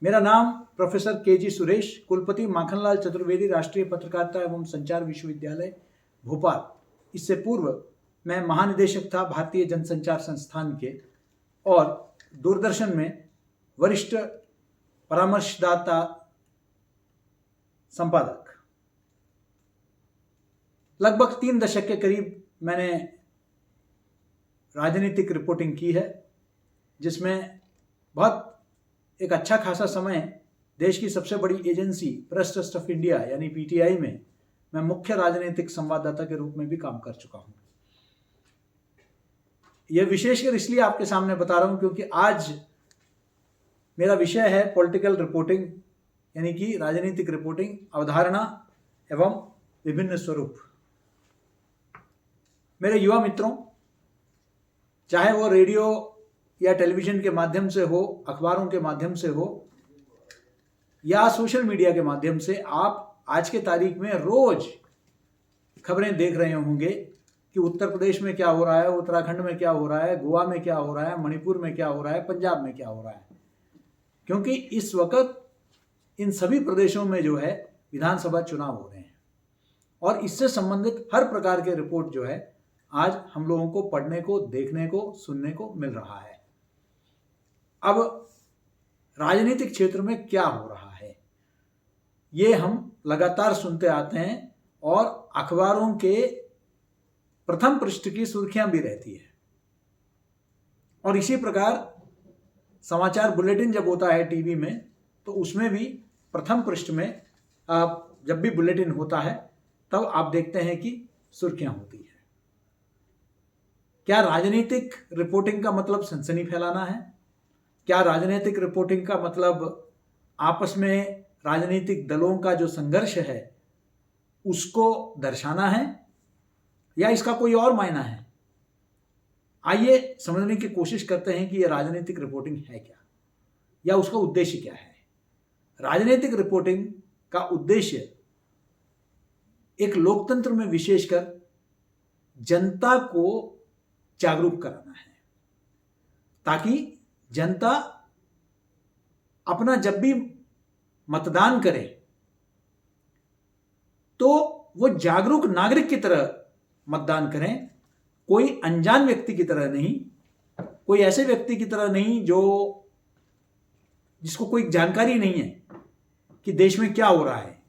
मेरा नाम professor KG. Suresh, कुलपति माखनलाल चतुर्वेदी राष्ट्रीय पत्रकारिता एवं संचार विश्वविद्यालय भोपाल। इससे पूर्व मैं महानिदेशक था भारतीय जनसंचार संस्थान के और दूरदर्शन में वरिष्ठ परामर्शदाता संपादक। लगभग 3 दशक के करीब मैंने राजनीतिक रिपोर्टिंग की है, जिसमें बहुत एक अच्छा खासा समय देश की सबसे बड़ी agency press trust of India यानी पीटीआई में मैं मुख्य राजनीतिक संवाददाता के रूप में भी काम कर चुका हूं। यह विशेषकर इसलिए आपके सामने बता रहा हूं क्योंकि आज मेरा विषय है पॉलिटिकल रिपोर्टिंग, यानी कि राजनीतिक रिपोर्टिंग, अवधारणा एवं विभिन्न स्वरूप। मेरे युवा मित्रों, चाहे वो रेडियो या टेलीविजन के माध्यम से हो, अखबारों के माध्यम से हो या सोशल मीडिया के माध्यम से, आप आज के तारीख में रोज खबरें देख रहे होंगे कि उत्तर प्रदेश में क्या हो रहा है, उत्तराखंड में क्या हो रहा है, गोवा में क्या हो रहा है, मणिपुर में क्या हो रहा है, पंजाब में क्या हो रहा है। क्योंकि इस वक्त इन सभी प्रदेशों में जो है विधानसभा चुनाव हो रहे हैं और इससे संबंधित हर प्रकार के रिपोर्ट जो है आज हम लोगों को पढ़ने को, देखने को, सुनने को मिल रहा है। अब राजनीतिक क्षेत्र में क्या हो रहा है ये हम लगातार सुनते आते हैं और अखबारों के प्रथम पृष्ठ की सुर्खियां भी रहती है। और इसी प्रकार समाचार बुलेटिन जब होता है टीवी में, तो उसमें भी प्रथम पृष्ठ में जब भी बुलेटिन होता है तब आप देखते हैं कि सुर्खियां होती है। क्या राजनीतिक रिपोर्टिंग का मतलब सनसनी फैलाना है? क्या राजनीतिक रिपोर्टिंग का मतलब आपस में राजनीतिक दलों का जो संघर्ष है उसको दर्शाना है या इसका कोई और मायना है? आइए समझने की कोशिश करते हैं कि यह राजनीतिक रिपोर्टिंग है क्या या उसका उद्देश्य क्या है। राजनीतिक रिपोर्टिंग का उद्देश्य एक लोकतंत्र में विशेषकर जनता को जागरूक कराना है, ताकि जनता अपना जब भी मतदान करे तो वो जागरूक नागरिक की तरह मतदान करें, कोई अनजान व्यक्ति की तरह नहीं, कोई ऐसे व्यक्ति की तरह नहीं जिसको कोई जानकारी नहीं है कि देश में क्या हो रहा है,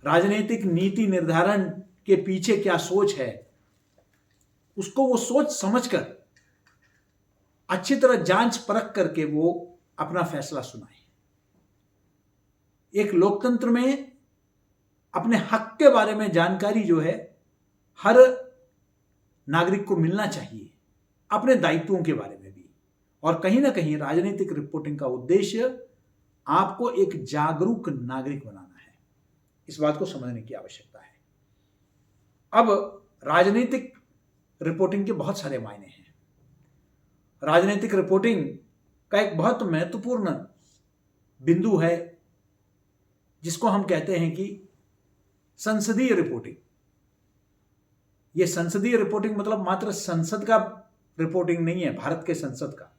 राजनीतिक नीति निर्धारण के पीछे क्या सोच है, उसको वो सोच समझकर अच्छी तरह जांच परख करके वो अपना फैसला सुनाए। एक लोकतंत्र में अपने हक के बारे में जानकारी जो है हर नागरिक को मिलना चाहिए, अपने दायित्वों के बारे में भी। और कहीं ना कहीं राजनीतिक रिपोर्टिंग का उद्देश्य आपको एक जागरूक नागरिक बनाना है। इस बात को समझने की आवश्यकता है। अब राजनीतिक रिपोर्टिंग के बहुत सारे मायने हैं। राजनीतिक रिपोर्टिंग का एक बहुत महत्वपूर्ण बिंदु है जिसको हम कहते हैं कि संसदीय रिपोर्टिंग। यह संसदीय रिपोर्टिंग मतलब मात्र संसद का रिपोर्टिंग नहीं है, भारत के संसद का,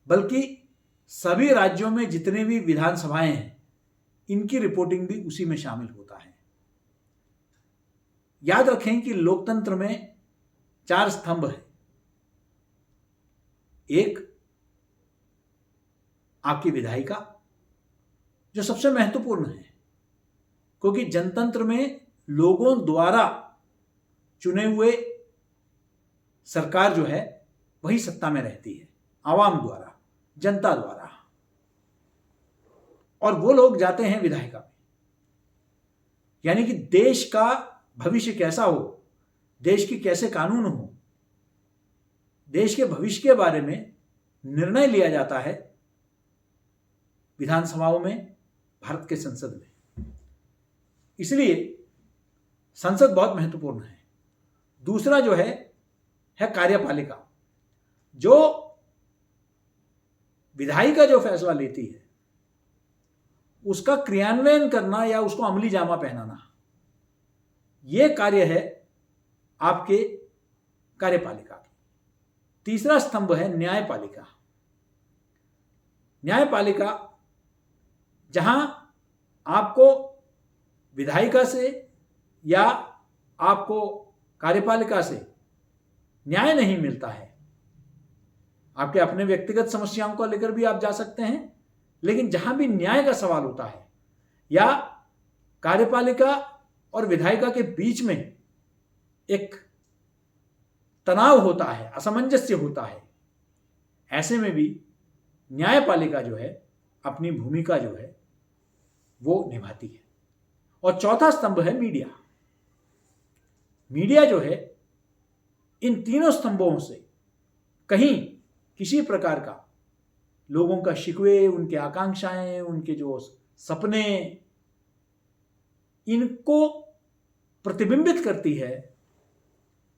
बल्कि सभी राज्यों में जितने भी विधानसभाएं हैं इनकी रिपोर्टिंग भी उसी में शामिल होता है। याद रखें कि लोकतंत्र में 4 स्तंभ है। एक, आपकी विधायिका, जो सबसे महत्वपूर्ण है, क्योंकि जनतंत्र में लोगों द्वारा चुने हुए सरकार जो है वही सत्ता में रहती है, आवाम द्वारा, जनता द्वारा, और वो लोग जाते हैं विधायिका में। यानी कि देश का भविष्य कैसा हो, देश की कैसे कानून हो, देश के भविष्य के बारे में निर्णय लिया जाता है विधानसभाओं में, भारत के संसद में। इसलिए संसद बहुत महत्वपूर्ण है। दूसरा जो है कार्यपालिका, जो विधायिका जो फैसला लेती है उसका क्रियान्वयन करना या उसको अमली जामा पहनाना, यह कार्य है आपके कार्यपालिका की। तीसरा स्तंभ है न्यायपालिका। न्यायपालिका जहां आपको विधायिका से या आपको कार्यपालिका से न्याय नहीं मिलता है, आपके अपने व्यक्तिगत समस्याओं को लेकर भी आप जा सकते हैं, लेकिन जहां भी न्याय का सवाल होता है या कार्यपालिका और विधायिका के बीच में एक तनाव होता है, असमंजस्य होता है, ऐसे में भी न्यायपालिका जो है अपनी भूमिका जो है वो निभाती है। और चौथा स्तंभ है मीडिया। मीडिया जो है इन तीनों स्तंभों से कहीं किसी प्रकार का लोगों का शिकवे, उनके आकांक्षाएं, उनके जो सपने, इनको प्रतिबिंबित करती है,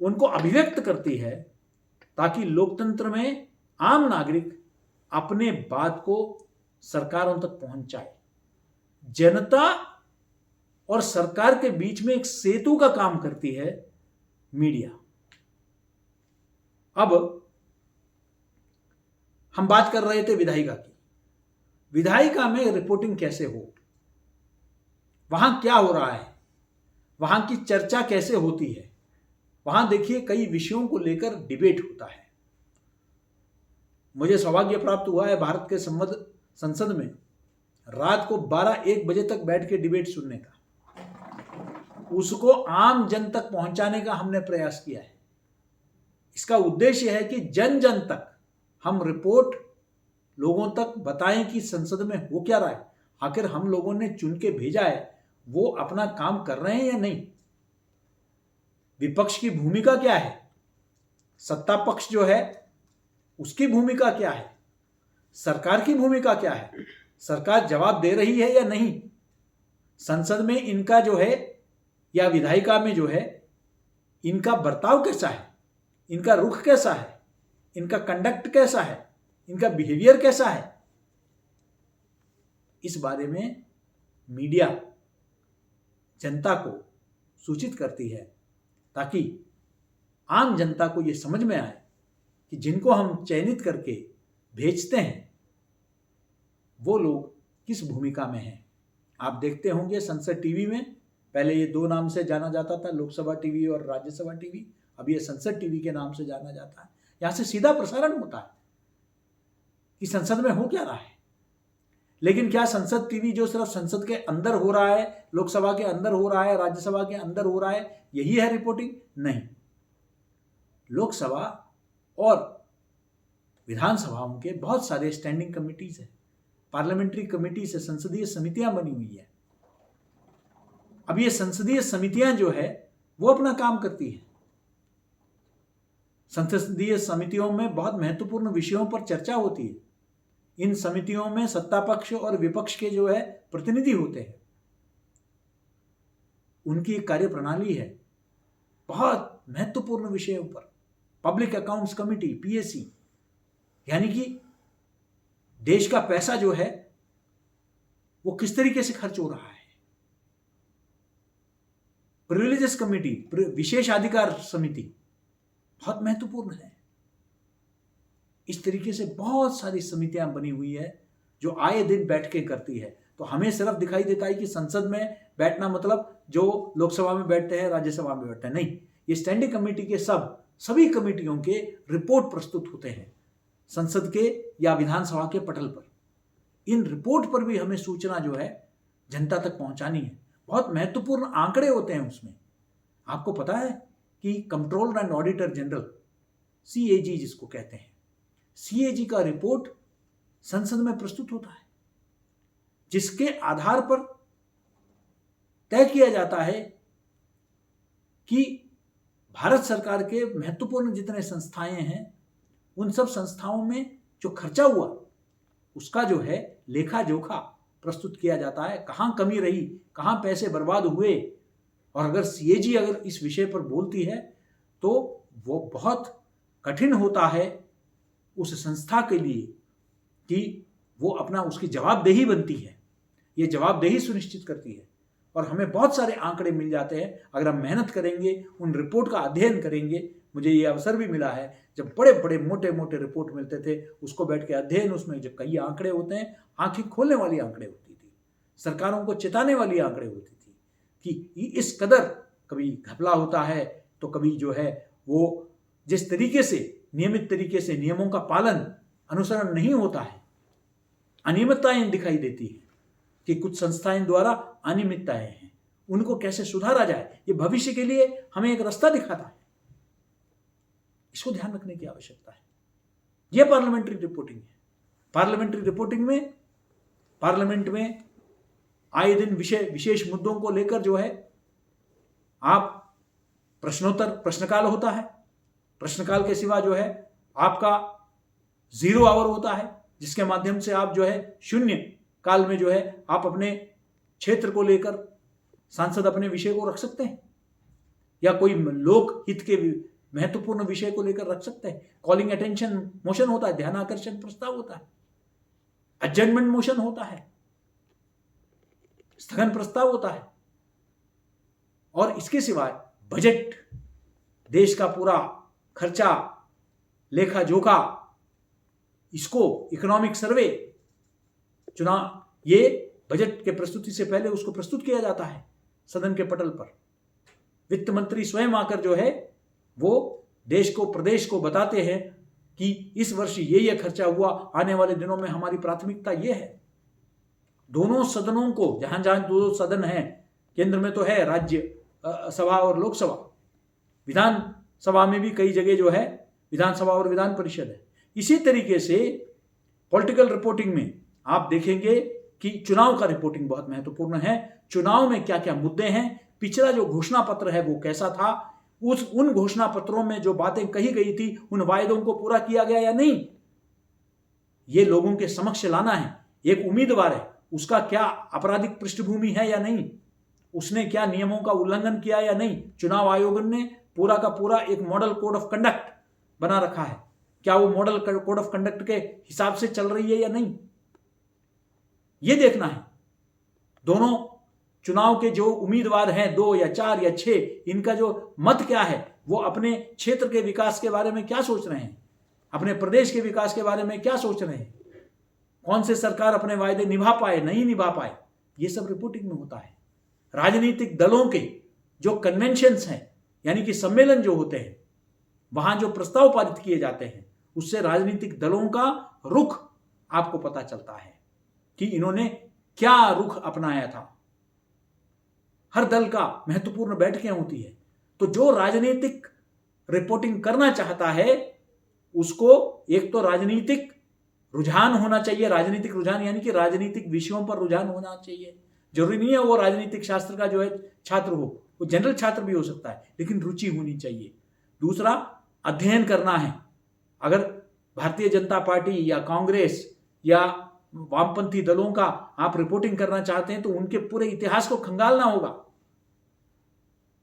उनको अभिव्यक्त करती है, ताकि लोकतंत्र में आम नागरिक अपने बात को सरकारों तक पहुंचाए। जनता और सरकार के बीच में एक सेतु का काम करती है मीडिया। अब हम बात कर रहे थे विधायिका की। विधायिका में रिपोर्टिंग कैसे हो, वहां क्या हो रहा है, वहां की चर्चा कैसे होती है। वहां देखिए कई विषयों को लेकर डिबेट होता है। मुझे सौभाग्य प्राप्त हुआ है भारत के संसद में रात को 12-1 बजे तक बैठ के डिबेट सुनने का। उसको आम जन तक पहुंचाने का हमने प्रयास किया है। इसका उद्देश्य है कि जन जन तक हम रिपोर्ट लोगों तक बताएं कि संसद में हो क्या रहा है। आखिर हम लोगों ने चुन के भेजा है, वो अपना काम कर रहे हैं या नहीं। विपक्ष की भूमिका क्या है, सत्ता पक्ष जो है उसकी भूमिका क्या है, सरकार की भूमिका क्या है, सरकार जवाब दे रही है या नहीं, संसद में इनका जो है या विधायिका में जो है इनका बर्ताव कैसा है, इनका रुख कैसा है, इनका कंडक्ट कैसा है, इनका बिहेवियर कैसा है। इस बारे में मीडिया जनता को सूचित करती है, ताकि आम जनता को यह समझ में आए कि जिनको हम चयनित करके भेजते हैं वो लोग किस भूमिका में हैं। आप देखते होंगे संसद टीवी में पहले ये 2 नाम से जाना जाता था, लोकसभा टीवी और राज्यसभा टीवी। अब ये संसद टीवी के नाम से जाना जाता है। यहां से सीधा प्रसारण होता है कि संसद में हो क्या रहा है। लेकिन क्या संसद टीवी जो सिर्फ संसद के अंदर हो रहा है, लोकसभा के अंदर हो रहा है, राज्यसभा के अंदर हो रहा है, यही है रिपोर्टिंग? नहीं। लोकसभा और विधानसभाओं के बहुत सारे स्टैंडिंग कमिटीज हैं, पार्लियामेंट्री कमिटीज है, संसदीय समितियां बनी हुई है। अब ये संसदीय समितियां जो है वो अपना काम करती हैं। संसदीय समितियों में बहुत महत्वपूर्ण विषयों पर चर्चा होती है। इन समितियों में सत्ता पक्ष और विपक्ष के जो है प्रतिनिधि होते हैं। उनकी एक कार्यप्रणाली है बहुत महत्वपूर्ण विषयों पर। पब्लिक अकाउंट्स कमिटी, पीएसी, यानी कि देश का पैसा जो है वो किस तरीके से खर्च हो रहा है। प्रिविलेजेस कमिटी, विशेषाधिकार समिति, बहुत महत्वपूर्ण है। इस तरीके से बहुत सारी समितियां बनी हुई है जो आए दिन बैठ के करती है। तो हमें सिर्फ दिखाई देता है कि संसद में बैठना मतलब जो लोकसभा में बैठते हैं, राज्यसभा में बैठते हैं, नहीं। ये स्टैंडिंग कमेटी के सभी कमेटियों के रिपोर्ट प्रस्तुत होते हैं संसद के या विधानसभा के पटल पर। इन रिपोर्ट पर भी हमें सूचना जो है जनता तक पहुंचानी है। बहुत महत्वपूर्ण आंकड़े होते हैं उसमें। आपको पता है कि controller and auditor general, CAG जिसको कहते हैं, सीएजी का रिपोर्ट संसद में प्रस्तुत होता है, जिसके आधार पर तय किया जाता है कि भारत सरकार के महत्वपूर्ण जितने संस्थाएं हैं उन सब संस्थाओं में जो खर्चा हुआ उसका जो है लेखा जोखा प्रस्तुत किया जाता है। कहाँ कमी रही, कहाँ पैसे बर्बाद हुए। और अगर सीएजी अगर इस विषय पर बोलती है तो वो बहुत कठिन होता है उस संस्था के लिए कि वो अपना उसकी जवाबदेही बनती है। ये जवाबदेही सुनिश्चित करती है। और हमें बहुत सारे आंकड़े मिल जाते हैं अगर हम मेहनत करेंगे, उन रिपोर्ट का अध्ययन करेंगे। मुझे ये अवसर भी मिला है जब बड़े बड़े मोटे मोटे रिपोर्ट मिलते थे, उसको बैठ के अध्ययन, उसमें जब कई आंकड़े होते हैं, आंखें खोलने वाली आंकड़े होती थी। सरकारों को चेताने वाली आंकड़े होती थी कि इस कदर कभी घपला होता है तो कभी जो है वो जिस तरीके से नियमित तरीके से नियमों का पालन अनुसरण नहीं होता है, अनियमितताएं दिखाई देती है कि कुछ संस्थाएं द्वारा अनियमितताएं हैं, उनको कैसे सुधारा जाए, ये भविष्य के लिए हमें एक रास्ता दिखाता है। इसको ध्यान रखने की आवश्यकता है। यह पार्लियामेंट्री रिपोर्टिंग है। पार्लियामेंट्री रिपोर्टिंग में पार्लियामेंट में आए दिन विशेष मुद्दों को लेकर जो है आप प्रश्नकाल होता है। प्रश्नकाल के सिवा जो है आपका 0 आवर होता है, जिसके माध्यम से आप जो है शून्य काल में जो है आप अपने क्षेत्र को लेकर सांसद अपने विषय को रख सकते हैं या कोई लोक हित के महत्वपूर्ण विषय को लेकर रख सकते हैं। कॉलिंग अटेंशन मोशन होता है, ध्यान आकर्षण प्रस्ताव होता है, एडजर्नमेंट मोशन होता है, स्थगन प्रस्ताव होता है, और इसके सिवाय बजट, देश का पूरा खर्चा, लेखा जोखा, इसको इकोनॉमिक सर्वे, चुनाव, ये बजट के प्रस्तुति से पहले उसको प्रस्तुत किया जाता है सदन के पटल पर। वित्त मंत्री स्वयं आकर जो है वो देश को, प्रदेश को बताते हैं कि इस वर्ष ये खर्चा हुआ, आने वाले दिनों में हमारी प्राथमिकता ये है। दोनों सदनों को, जहां जहां 2 सदन हैं, केंद्र में तो है राज्य सभा और लोकसभा, विधान सभा में भी कई जगह जो है विधानसभा और विधान परिषद है। इसी तरीके से पॉलिटिकल रिपोर्टिंग में आप देखेंगे कि चुनाव का रिपोर्टिंग बहुत महत्वपूर्ण है। चुनाव में क्या क्या मुद्दे हैं, पिछला जो घोषणा पत्र है वो कैसा था, उन घोषणा पत्रों में जो बातें कही गई थी उन वायदों को पूरा किया गया या नहीं, ये लोगों के समक्ष लाना है। एक उम्मीदवार है, उसका क्या आपराधिक पृष्ठभूमि है या नहीं, उसने क्या नियमों का उल्लंघन किया या नहीं। चुनाव आयोग ने पूरा का पूरा एक मॉडल कोड ऑफ कंडक्ट बना रखा है, क्या वो मॉडल कोड ऑफ कंडक्ट के हिसाब से चल रही है या नहीं, ये देखना है। दोनों चुनाव के जो उम्मीदवार हैं, 2 या 4 या 6, इनका जो मत क्या है, वो अपने क्षेत्र के विकास के बारे में क्या सोच रहे हैं, अपने प्रदेश के विकास के बारे में क्या सोच रहे हैं, कौन से सरकार अपने वायदे निभा पाए, नहीं निभा पाए, ये सब रिपोर्टिंग में होता है। राजनीतिक दलों के जो कन्वेंशंस हैं, यानी कि सम्मेलन जो होते हैं, वहां जो प्रस्ताव पारित किए जाते हैं, उससे राजनीतिक दलों का रुख आपको पता चलता है कि इन्होंने क्या रुख अपनाया था। हर दल का महत्वपूर्ण बैठकें होती है, तो जो राजनीतिक रिपोर्टिंग करना चाहता है उसको एक तो राजनीतिक रुझान होना चाहिए। राजनीतिक रुझान यानी कि राजनीतिक विषयों पर रुझान होना चाहिए। जरूरी नहीं है वो राजनीतिक शास्त्र का जो है छात्र हो, वो जनरल छात्र भी हो सकता है, लेकिन रुचि होनी चाहिए। दूसरा, अध्ययन करना है। अगर भारतीय जनता पार्टी या कांग्रेस या वामपंथी दलों का आप रिपोर्टिंग करना चाहते हैं तो उनके पूरे इतिहास को खंगालना होगा।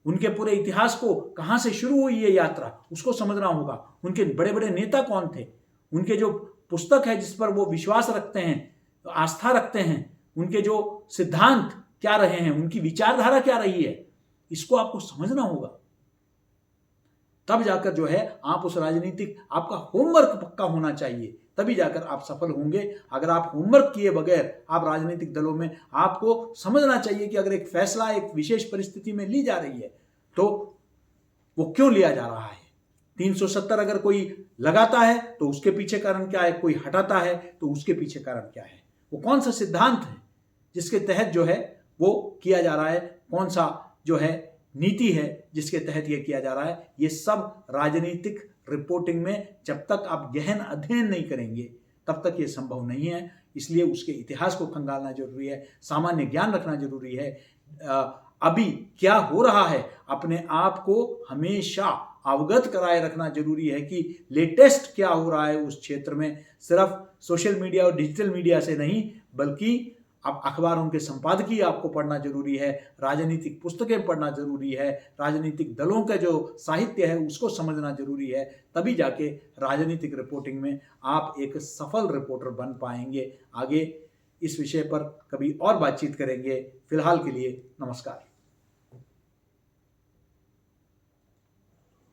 उनके पूरे इतिहास को, कहां से शुरू हुई ये यात्रा, उसको समझना होगा। उनके बड़े बड़े नेता कौन थे, उनके जो पुस्तक है जिस पर वो विश्वास रखते हैं, आस्था रखते हैं, उनके जो सिद्धांत क्या रहे हैं, उनकी विचारधारा क्या रही है, इसको आपको समझना होगा। तब जाकर जो है आप उस राजनीतिक, आपका होमवर्क पक्का होना चाहिए, तभी जाकर आप सफल होंगे। अगर आप होमवर्क किए बगैर आप राजनीतिक दलों में, आपको समझना चाहिए कि अगर एक फैसला एक विशेष परिस्थिति में ली जा रही है तो वो क्यों लिया जा रहा है। 370 अगर कोई लगाता है तो उसके पीछे कारण क्या है, कोई हटाता है तो उसके पीछे कारण क्या है, वो कौन सा सिद्धांत है जिसके तहत जो है वो किया जा रहा है, कौन सा जो है नीति है जिसके तहत ये किया जा रहा है। ये सब राजनीतिक रिपोर्टिंग में जब तक आप गहन अध्ययन नहीं करेंगे तब तक ये संभव नहीं है। इसलिए उसके इतिहास को खंगालना जरूरी है, सामान्य ज्ञान रखना जरूरी है। अभी क्या हो रहा है अपने आप को हमेशा अवगत कराए रखना जरूरी है कि लेटेस्ट क्या हो रहा है उस क्षेत्र में। सिर्फ सोशल मीडिया और डिजिटल मीडिया से नहीं, बल्कि अब अखबारों के संपादकीय आपको पढ़ना जरूरी है, राजनीतिक पुस्तकें पढ़ना जरूरी है, राजनीतिक दलों का जो साहित्य है उसको समझना जरूरी है। तभी जाके राजनीतिक रिपोर्टिंग में आप एक सफल रिपोर्टर बन पाएंगे। आगे इस विषय पर कभी और बातचीत करेंगे। फिलहाल के लिए नमस्कार।